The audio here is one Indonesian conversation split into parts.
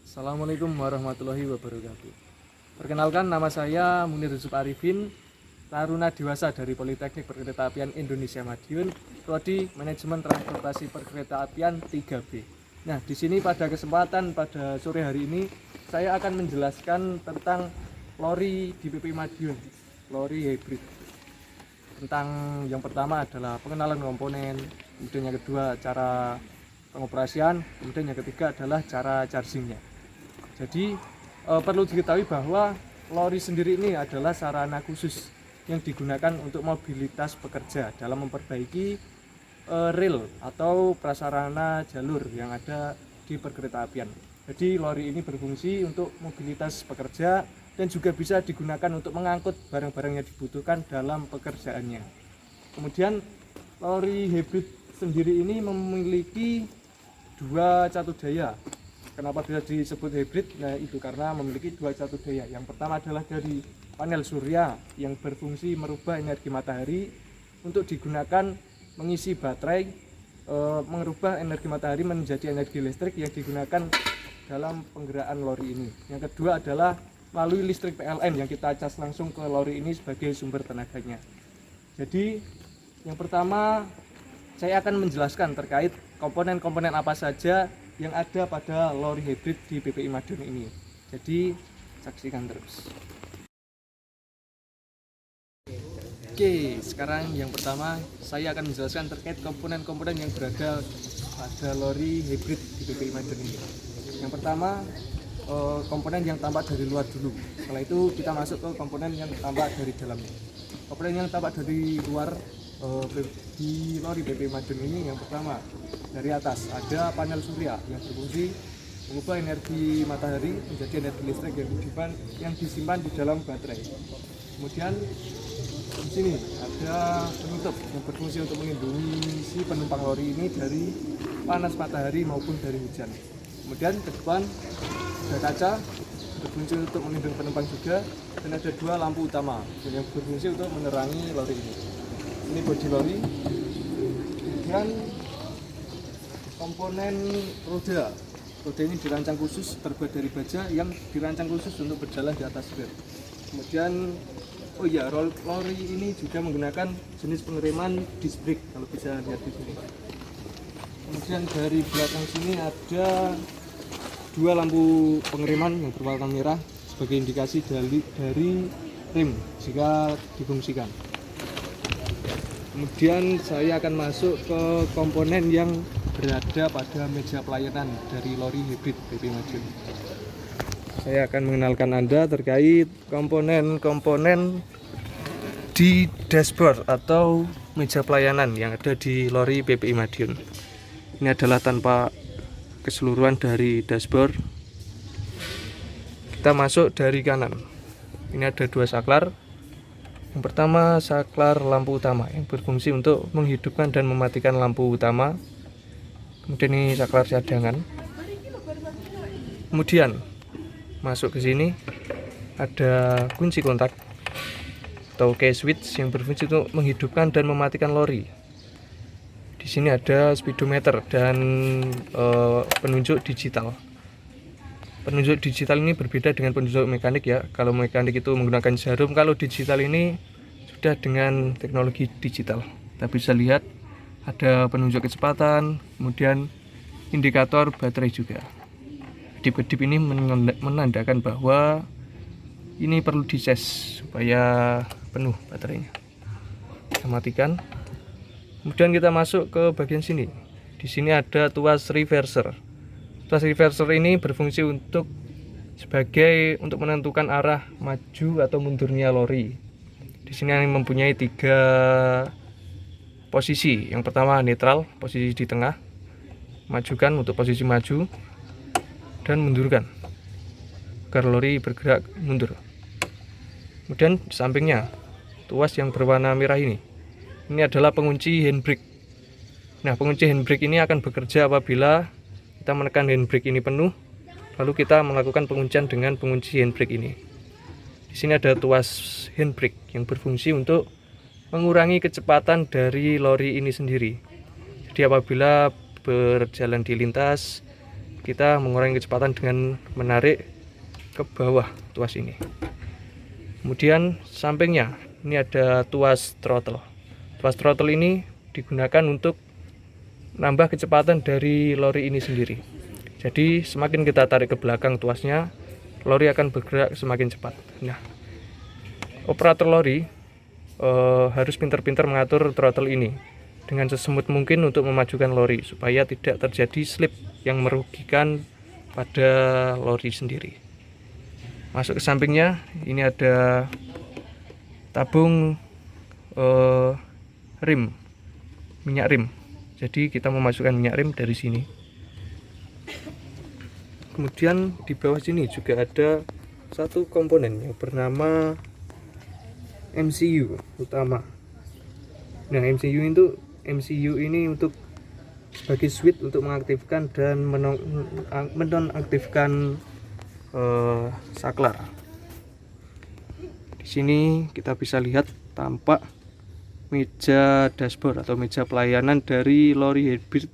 Assalamualaikum warahmatullahi wabarakatuh. Perkenalkan, nama saya Munir Yusuf Arifin, taruna dewasa dari Politeknik Perkeretaapian Indonesia Madiun, Prodi Manajemen Transportasi Perkeretaapian 3B. Nah, di sini pada sore hari ini saya akan menjelaskan tentang lori di PPI Madiun, lori hybrid. Tentang yang pertama adalah pengenalan komponen, kemudian yang kedua cara pengoperasian, kemudian yang ketiga adalah cara chargingnya. Jadi perlu diketahui bahwa lori sendiri ini adalah sarana khusus yang digunakan untuk mobilitas pekerja dalam memperbaiki rel atau prasarana jalur yang ada di perkeretaapian. Jadi lori ini berfungsi untuk mobilitas pekerja dan juga bisa digunakan untuk mengangkut barang-barang yang dibutuhkan dalam pekerjaannya. Kemudian lori hybrid sendiri ini memiliki dua catu daya. Kenapa bisa disebut hybrid? Nah, itu karena memiliki dua catu daya. Yang pertama adalah dari panel surya yang berfungsi merubah energi matahari untuk digunakan mengisi baterai, merubah energi matahari menjadi energi listrik yang digunakan dalam penggerakkan lori ini. Yang kedua adalah melalui listrik PLN yang kita cas langsung ke lori ini sebagai sumber tenaganya. Jadi yang pertama saya akan menjelaskan terkait komponen-komponen apa saja yang ada pada lori hybrid di PPI Madiun ini. Jadi saksikan terus. Oke, sekarang yang pertama saya akan menjelaskan terkait komponen-komponen yang berada pada lori hybrid di PPI Madiun ini. Yang pertama komponen yang tampak dari luar dulu. Setelah itu kita masuk ke komponen yang tampak dari dalamnya. Komponen yang tampak dari luar di lori PPI Madiun ini, yang pertama dari atas ada panel surya yang berfungsi mengubah energi matahari menjadi energi listrik yang disimpan di dalam baterai. Kemudian di sini ada penutup yang berfungsi untuk melindungi si penumpang lori ini dari panas matahari maupun dari hujan. Kemudian ke depan ada kaca berfungsi untuk melindungi penumpang juga, dan ada dua lampu utama yang berfungsi untuk menerangi lori ini. Ini bodi lori. Kemudian komponen roda ini dirancang khusus, terbuat dari baja yang dirancang khusus untuk berjalan di atas rel. Kemudian lori ini juga menggunakan jenis pengereman disc brake, kalau bisa lihat di sini. Kemudian dari belakang sini ada dua lampu pengereman yang berwarna merah sebagai indikasi dari rem jika difungsikan. Kemudian saya akan masuk ke komponen yang berada pada meja pelayanan dari lori hybrid PPI Madiun. Saya akan mengenalkan Anda terkait komponen-komponen di dashboard atau meja pelayanan yang ada di lori PPI Madiun. Ini adalah tanpa keseluruhan dari dashboard. Kita masuk dari kanan. Ini ada dua saklar. Yang pertama saklar lampu utama yang berfungsi untuk menghidupkan dan mematikan lampu utama. Kemudian ini saklar cadangan. Kemudian masuk ke sini ada kunci kontak atau key switch yang berfungsi untuk menghidupkan dan mematikan lori. Di sini ada speedometer dan penunjuk digital. Penunjuk digital ini berbeda dengan penunjuk mekanik ya. Kalau mekanik itu menggunakan jarum, kalau digital ini sudah dengan teknologi digital. Kita bisa lihat ada penunjuk kecepatan, kemudian indikator baterai juga. Kedip-kedip ini menandakan bahwa ini perlu dicas supaya penuh baterainya. Kita matikan. Kemudian kita masuk ke bagian sini. Di sini ada tuas reverser. Tuas reverser ini berfungsi untuk menentukan arah maju atau mundurnya lori. Di sini mempunyai tiga posisi. Yang pertama netral, posisi di tengah. Majukan untuk posisi maju, dan mundurkan agar lori bergerak mundur. Kemudian di sampingnya tuas yang berwarna merah ini adalah pengunci handbrake. Nah, pengunci handbrake ini akan bekerja apabila kita menekan handbrake ini penuh, lalu kita melakukan penguncian dengan pengunci handbrake ini. Di sini ada tuas handbrake yang berfungsi untuk mengurangi kecepatan dari lori ini sendiri. Jadi apabila berjalan di lintas, kita mengurangi kecepatan dengan menarik ke bawah tuas ini. Kemudian sampingnya ini ada tuas throttle. Tuas throttle ini digunakan untuk menambah kecepatan dari lori ini sendiri. Jadi semakin kita tarik ke belakang tuasnya, lori akan bergerak semakin cepat. Nah, operator lori harus pintar-pintar mengatur throttle ini dengan sesmooth mungkin untuk memajukan lori supaya tidak terjadi slip yang merugikan pada lori sendiri. Masuk ke sampingnya, ini ada tabung rim, minyak rim. Jadi kita memasukkan minyak rim dari sini. Kemudian di bawah sini juga ada satu komponen yang bernama MCU utama. Nah, MCU ini untuk sebagai switch untuk mengaktifkan dan menonaktifkan saklar. Di sini kita bisa lihat tampak meja dashboard atau meja pelayanan dari lori hybrid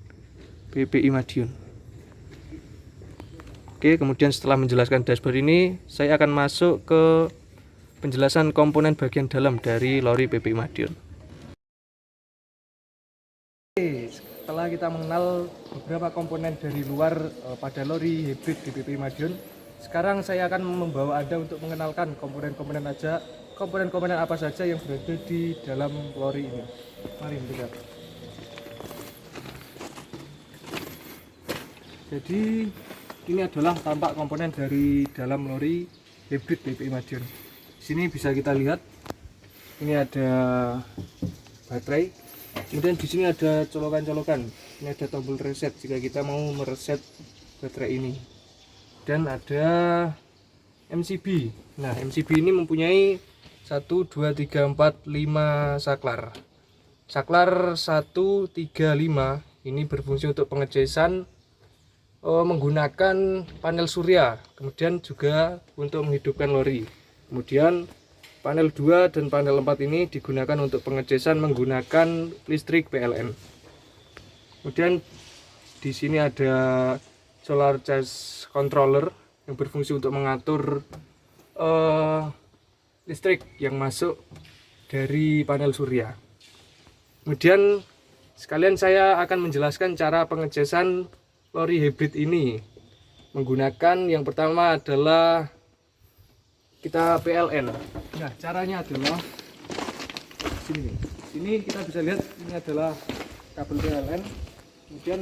PPI Madiun. Oke, kemudian setelah menjelaskan dashboard ini, saya akan masuk ke penjelasan komponen bagian dalam dari lori PPI Madiun. Oke, setelah kita mengenal beberapa komponen dari luar pada lori hybrid di PPI Madiun, sekarang saya akan membawa Anda untuk mengenalkan komponen-komponen apa saja yang berada di dalam lori ini. Mari lihat. Jadi ini adalah tampak komponen dari dalam lori hybrid PPI Madiun. Di sini bisa kita lihat, ini ada baterai, kemudian di sini ada colokan-colokan. Ini ada tombol reset jika kita mau mereset baterai ini, dan ada MCB. Nah, MCB ini mempunyai 1, 2, 3, 4, 5 saklar. Saklar 1, 3, 5 ini berfungsi untuk pengecasan menggunakan panel surya, kemudian juga untuk menghidupkan lori. Kemudian panel 2 dan panel 4 ini digunakan untuk pengecasan menggunakan listrik PLN. Kemudian di sini ada solar charge controller yang berfungsi untuk mengatur listrik yang masuk dari panel surya. Kemudian sekalian saya akan menjelaskan cara pengecasan lori hybrid ini menggunakan yang pertama adalah kita PLN. Nah, caranya adalah sini. Sini kita bisa lihat ini adalah kabel PLN. Kemudian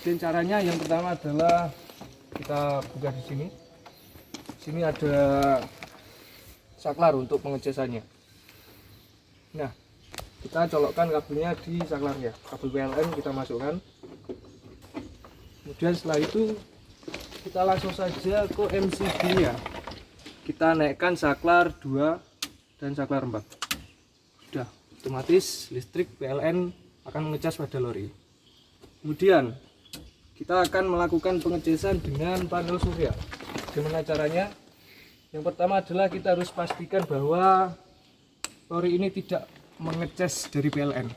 dan caranya yang pertama adalah kita buka di sini. Sini ada saklar untuk pengecasannya. Nah, kita colokkan kabelnya di saklarnya. Kabel PLN kita masukkan. Kemudian setelah itu kita langsung saja ke MCB-nya. Kita naikkan saklar 2 dan saklar 4. Sudah, otomatis listrik PLN akan mengecas pada lori. Kemudian kita akan melakukan pengecasan dengan panel surya. Gimana caranya? Yang pertama adalah kita harus pastikan bahwa lori ini tidak mengecas dari PLN.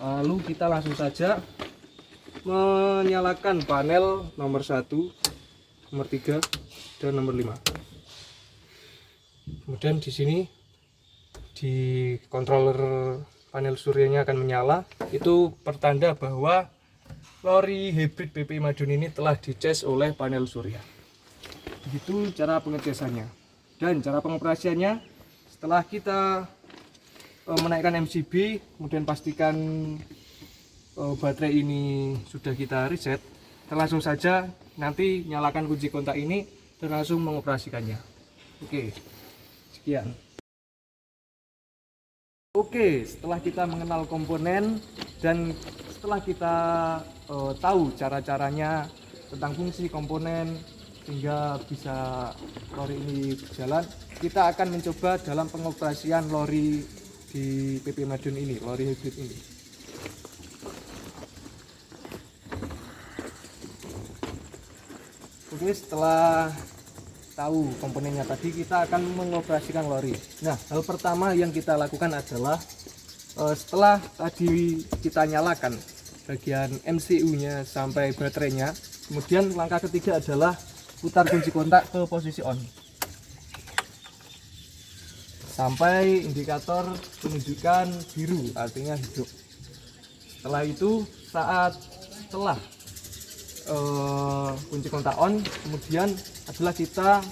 Lalu kita langsung saja menyalakan panel nomor 1, nomor 3, dan nomor 5. Kemudian di sini di controller panel suryanya akan menyala. Itu pertanda bahwa lori hybrid PPI Madiun ini telah dicas oleh panel surya. Begitu cara pengecasannya. Dan cara pengoperasiannya, setelah kita menaikkan MCB, kemudian pastikan baterai ini sudah kita reset, kita langsung saja nanti nyalakan kunci kontak ini dan langsung mengoperasikannya. Oke, sekian. Oke, setelah kita mengenal komponen dan setelah kita tahu cara-caranya tentang fungsi komponen sehingga bisa lori ini berjalan, kita akan mencoba dalam pengoperasian lori di PPI Madiun ini, lori hybrid ini. Oke, setelah tahu komponennya tadi, kita akan mengoperasikan lori. Nah, hal pertama yang kita lakukan adalah Setelah tadi kita nyalakan bagian MCU-nya sampai baterainya, kemudian langkah ketiga adalah putar kunci kontak ke posisi on sampai indikator menunjukkan biru, artinya hidup. Setelah itu setelah kunci kontak on, kemudian adalah kita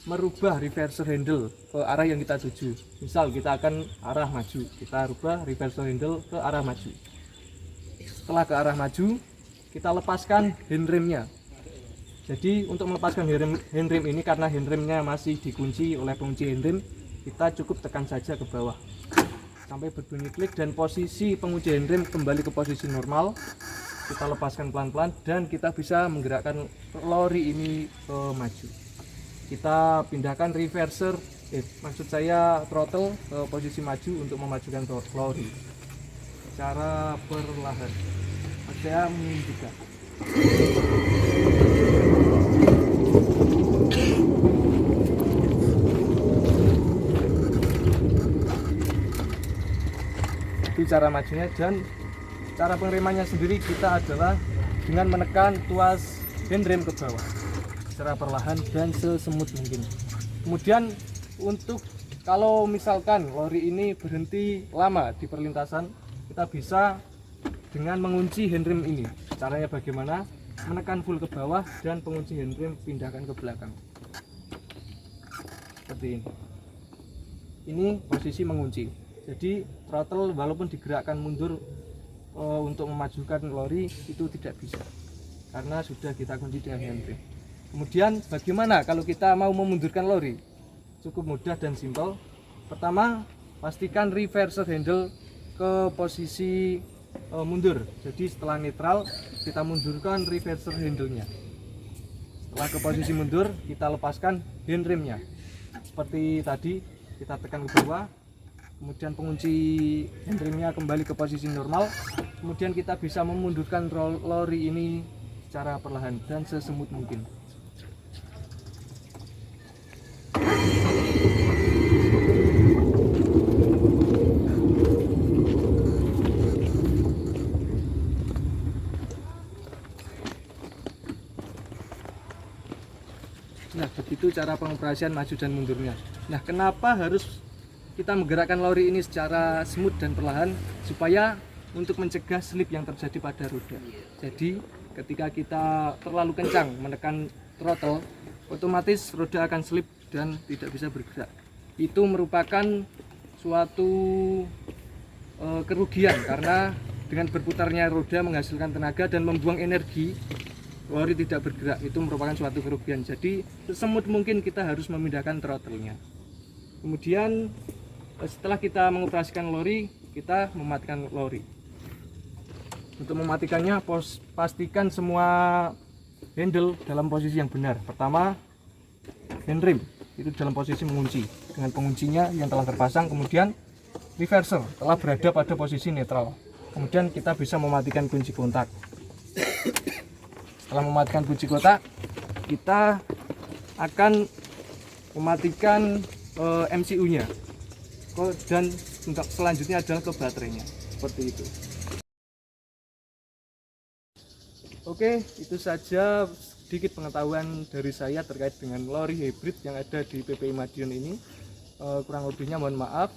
merubah reverser handle ke arah yang kita tuju. Misal kita akan arah maju, kita rubah reverser handle ke arah maju. Setelah ke arah maju, kita lepaskan handremnya. Jadi untuk melepaskan handrem ini, karena handremnya masih dikunci oleh pengunci handrem, kita cukup tekan saja ke bawah sampai berbunyi klik dan posisi pengunci handrem kembali ke posisi normal. Kita lepaskan pelan-pelan dan kita bisa menggerakkan lori ini ke maju. Kita pindahkan reverser, maksud saya throttle ke posisi maju untuk memajukan lori secara perlahan. Saya menunjukkan. Itu cara majunya, dan cara pengeremannya sendiri kita adalah dengan menekan tuas handrem ke bawah secara perlahan dan sesemut mungkin. Kemudian untuk kalau misalkan lori ini berhenti lama di perlintasan, kita bisa dengan mengunci handrem ini. Caranya bagaimana? Menekan full ke bawah dan pengunci handrem pindahkan ke belakang seperti ini. Ini posisi mengunci. Jadi throttle walaupun digerakkan mundur untuk memajukan lori itu tidak bisa karena sudah kita kunci dengan handrem. Kemudian bagaimana kalau kita mau memundurkan lori? Cukup mudah dan simpel. Pertama, pastikan reverser handle ke posisi mundur. Jadi setelah netral kita mundurkan reverser handle-nya. Setelah ke posisi mundur, kita lepaskan handremnya. Seperti tadi, kita tekan ke bawah. Kemudian pengunci handremnya kembali ke posisi normal. Kemudian kita bisa memundurkan lori ini secara perlahan dan sesemut mungkin. Nah, begitu cara pengoperasian maju dan mundurnya. Nah, kenapa harus kita menggerakkan lori ini secara smooth dan perlahan? Supaya untuk mencegah slip yang terjadi pada roda. Jadi ketika kita terlalu kencang menekan throttle, otomatis roda akan slip dan tidak bisa bergerak. Itu merupakan suatu kerugian karena dengan berputarnya roda menghasilkan tenaga dan membuang energi, lori tidak bergerak. Itu merupakan suatu kerugian. Jadi sesemut mungkin kita harus memindahkan throttle-nya. Kemudian setelah kita mengoperasikan lori, kita mematikan lori. Untuk mematikannya, pastikan semua handle dalam posisi yang benar. Pertama, handrem itu dalam posisi mengunci dengan penguncinya yang telah terpasang. Kemudian reverser telah berada pada posisi netral. Kemudian kita bisa mematikan kunci kontak. Setelah mematikan kunci kontak, kita akan mematikan MCU-nya. Dan untuk selanjutnya adalah ke baterainya, seperti itu. Oke, itu saja sedikit pengetahuan dari saya terkait dengan lori hybrid yang ada di PPI Madiun ini. Kurang lebihnya mohon maaf.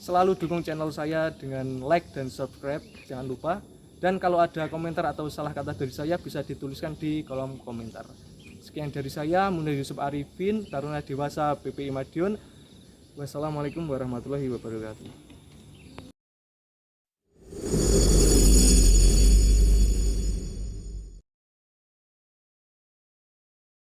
Selalu dukung channel saya dengan like dan subscribe, jangan lupa. Dan kalau ada komentar atau salah kata dari saya bisa dituliskan di kolom komentar. Sekian dari saya, Munir Yusuf Arifin, Taruna Dewasa PPI Madiun. Wassalamualaikum warahmatullahi wabarakatuh.